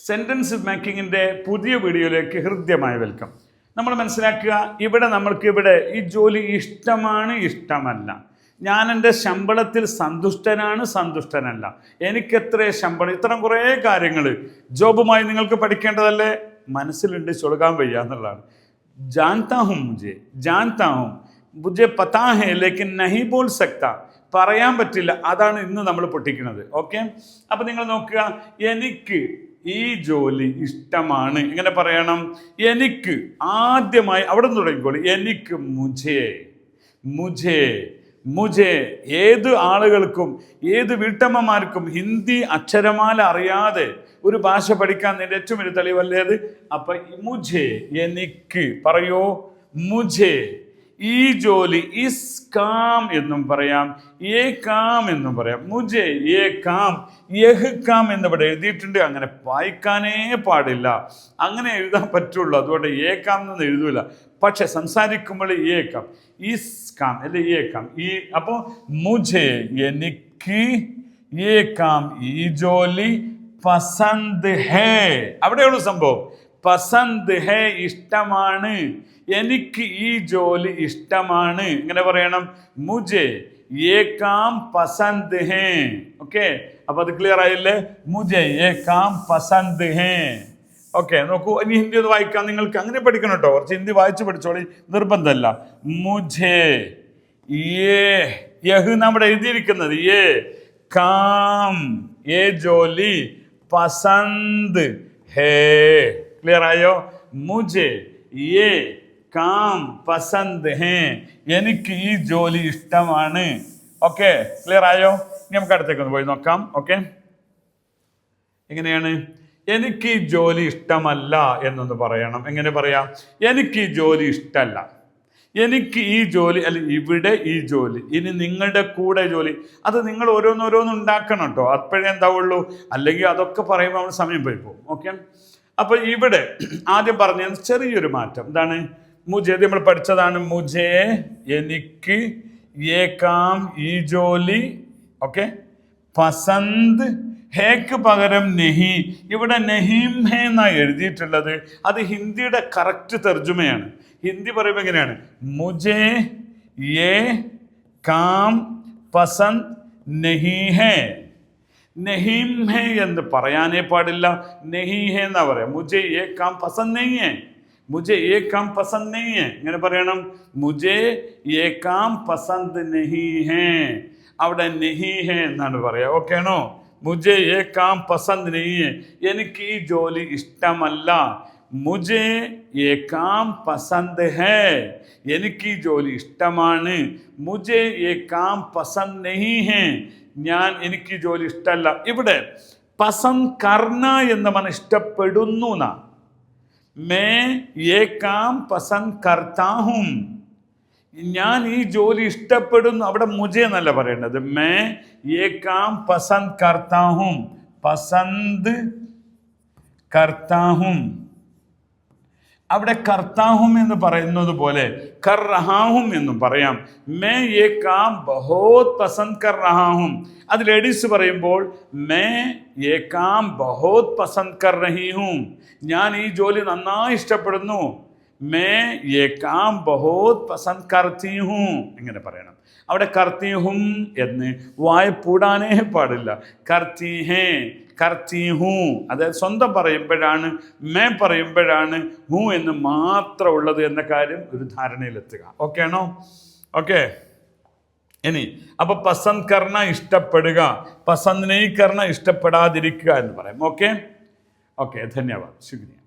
Sentence മേക്കിങ്ങിൻ്റെ പുതിയ വീഡിയോയിലേക്ക് ഹൃദ്യമായ വെൽക്കം. നമ്മൾ മനസ്സിലാക്കുക, ഇവിടെ ഈ ജോലി ഇഷ്ടമാണ്, ഇഷ്ടമല്ല. ഞാൻ എൻ്റെ ശമ്പളത്തിൽ സന്തുഷ്ടനാണ്, സന്തുഷ്ടനല്ല. എനിക്കെത്ര ശമ്പളം, ഇത്തരം കുറേ കാര്യങ്ങൾ ജോബുമായി നിങ്ങൾക്ക് പഠിക്കേണ്ടതല്ലേ? മനസ്സിലുണ്ട്, ചൊടുക്കാൻ വയ്യ എന്നുള്ളതാണ്. ജാൻതാ ഹും മുझे പതാ ഹേ ലേക്കിൻ നഹീ ബോൾ സക്താ, പറയാൻ പറ്റില്ല. അതാണ് ഇന്ന് നമ്മൾ പൊട്ടിക്കുന്നത്. ഓക്കെ, അപ്പം നിങ്ങൾ നോക്കുക, എനിക്ക് ഈ ജോലി ഇഷ്ടമാണ്. എങ്ങനെ പറയണം? എനിക്ക് ആദ്യമായി അവിടെ നിന്ന് തുടങ്ങിക്കോളൂ. എനിക്ക് മുझे ഏത് ആളുകൾക്കും, ഏത് വീട്ടമ്മമാർക്കും ഹിന്ദി അക്ഷരമാല അറിയാതെ ഒരു ഭാഷ പഠിക്കാൻ എൻ്റെ ഏറ്റവും വലിയ തെളിവല്ലേത്? അപ്പൊ മുझे, എനിക്ക് പറയോ, മുझे ഈ ജോലി, ഇസ് കാം എന്നും പറയാം, ഏ കാം എന്നും പറയാം. മുझे ഏ കാം, യഹ് കാം എന്നിവിടെ എഴുതിയിട്ടുണ്ട്. അങ്ങനെ വായിക്കാനേ പാടില്ല, അങ്ങനെ എഴുതാൻ പറ്റുള്ളൂ. അതുകൊണ്ട് ഏ കാം എന്ന് എഴുതൂല. പക്ഷെ സംസാരിക്കുമ്പോൾ ഏ കാം, ഇസ് കാം അല്ലെ ഏ കാം. ഈ അപ്പോൾ മുझे എനിക്ക്, ഏ കാം ഈ ജോലി, പസന്ത് ഹേ അവിടെയുള്ള സംഭവം. പസന്ത് ഹേ ഇഷ്ടമാണ്, എനിക്ക് ഈ ജോലി ഇഷ്ടമാണ്. ഇങ്ങനെ പറയണം, മുझे ये काम पसंद है. ഓക്കെ, അപ്പൊ അത് ക്ലിയർ ആയില്ലേ? മുझे ये काम पसंद है. ഓക്കെ, നോക്കൂ, ഇനി ഹിന്ദി ഒന്ന് വായിക്കാം. നിങ്ങൾക്ക് അങ്ങനെ പഠിക്കണം കേട്ടോ, കുറച്ച് ഹിന്ദി വായിച്ച് പഠിച്ചോളി, നിർബന്ധമല്ല. മുझे യഹ് നമ്മുടെ എഴുതിയിരിക്കുന്നത് യേ കാം, ഏ ജോലി, പസന്ത് ഹേ. ക്ലിയർ ആയോ? മുझे യേ കാം പസന്ത് ഹേ, എനിക്ക് ഈ ജോലി ഇഷ്ടമാണ്. ഓക്കെ, ക്ലിയർ ആയോ? ഇനി നമുക്ക് അടുത്തേക്കൊന്ന് പോയി നോക്കാം. ഓക്കെ, എങ്ങനെയാണ്? എനിക്ക് ഈ ജോലി ഇഷ്ടമല്ല എന്നൊന്ന് പറയണം. എങ്ങനെ പറയാം? എനിക്ക് ഈ ജോലി ഇഷ്ടമല്ല, എനിക്ക് ഈ ജോലി, അല്ല ഇവിടെ ഈ ജോലി. ഇനി നിങ്ങളുടെ കൂടെ ജോലി, അത് നിങ്ങൾ ഓരോന്നോരോന്ന് ഉണ്ടാക്കണം കേട്ടോ, അപ്പോഴേ എന്താവുള്ളൂ. അല്ലെങ്കിൽ അതൊക്കെ പറയുമ്പോൾ നമ്മൾ സമയം പോയി പോകും. ഓക്കെ, അപ്പൊ ഇവിടെ ആദ്യം പറഞ്ഞ ചെറിയൊരു മാറ്റം എന്താണ്? മുझे നമ്മൾ പഠിച്ചതാണ്. മുझे എനിക്ക്, ഏ കാം ഈ ജോലി, ഓക്കെ, പസന്ത് ഹേക്ക് പകരം നെഹി. ഇവിടെ നെഹീം ഹേ എന്നാണ് എഴുതിയിട്ടുള്ളത്. അത് ഹിന്ദിയുടെ കറക്റ്റ് തർജ്ജമയാണ്. ഹിന്ദി പറയുമ്പോൾ എങ്ങനെയാണ്? മുझे യേ കാം പസന്ത് നെഹി ഹേ. നെഹീം ഹേ എന്ന് പറയാനേ പാടില്ല, നെഹി ഹേ എന്നാ പറയാം. മുझे യേ കാം പസന്ത് നെഹി ഹേ, മുझे ये काम पसंद नहीं है. ഇങ്ങനെ പറയണം, മുझे ये काम पसंद नहीं है. അവിടെ നെഹി ഹേ എന്നാണ് പറയാ. ഓക്കെ ആണോ? മുझे ये काम पसंद नहीं है, എനിക്ക് ഈ ജോലി ഇഷ്ടമല്ല. മുझे ये काम पसंद है, എനിക്ക് ഈ ജോലി ഇഷ്ടമാണ്. മുझे ये काम पसंद नहीं है, എനിക്ക് ഈ ജോലി ഇഷ്ടമല്ല. ഇവിടെ പസന്ത് കർണ എന്ന് പറഞ്ഞാൽ ഇഷ്ടപ്പെടുന്നു എന്നാ. मैं ये काम पसंद करता हूँ, ഞാൻ ഈ ജോലി ഇഷ്ടപ്പെടുന്നു. അവിടെ മുझे എന്നല്ല പറയേണ്ടത്, मैं ये काम पसंद करता हूँ, പസന്ത് करता हूँ. അവിടെ കർത്താഹും എന്ന് പറയുന്നത് പോലെ കർ റഹാഹും എന്നും പറയാം. മേ യേ കാം ബഹോത് പസന്ത് കർ റഹാഹും. അത് ലേഡീസ് പറയുമ്പോൾ മേ യേ കാം ബഹോത് പസന്ത് കർ റഹി ഹൂം, ഞാൻ ഈ ജോലി നന്നായി ഇഷ്ടപ്പെടുന്നു. മേ യേ കാം ബഹോത് പസന്ത് കർത്തി ഹൂം ഇങ്ങനെ പറയണം. അവിടെ കർത്തി ഹും എന്ന് വായ പൂടാനേ പാടില്ല. കർത്തി ഹേ, കർത്തി ഹൂ. അതായത് സ്വന്തം പറയുമ്പോഴാണ്, മേ പറയുമ്പോഴാണ് ഹൂ എന്ന് മാത്രം ഉള്ളത് എന്ന കാര്യം ഒരു ധാരണയിലെത്തുക. ഓക്കെ ആണോ? ഓക്കെ, ഇനി അപ്പൊ പസന്ത് കർണ ഇഷ്ടപ്പെടുക, പസന്ത് നെയ് കർണ ഇഷ്ടപ്പെടാതിരിക്കുക എന്ന് പറയാം. ഓക്കെ, ധന്യവാദ്, ശുക്രിയ.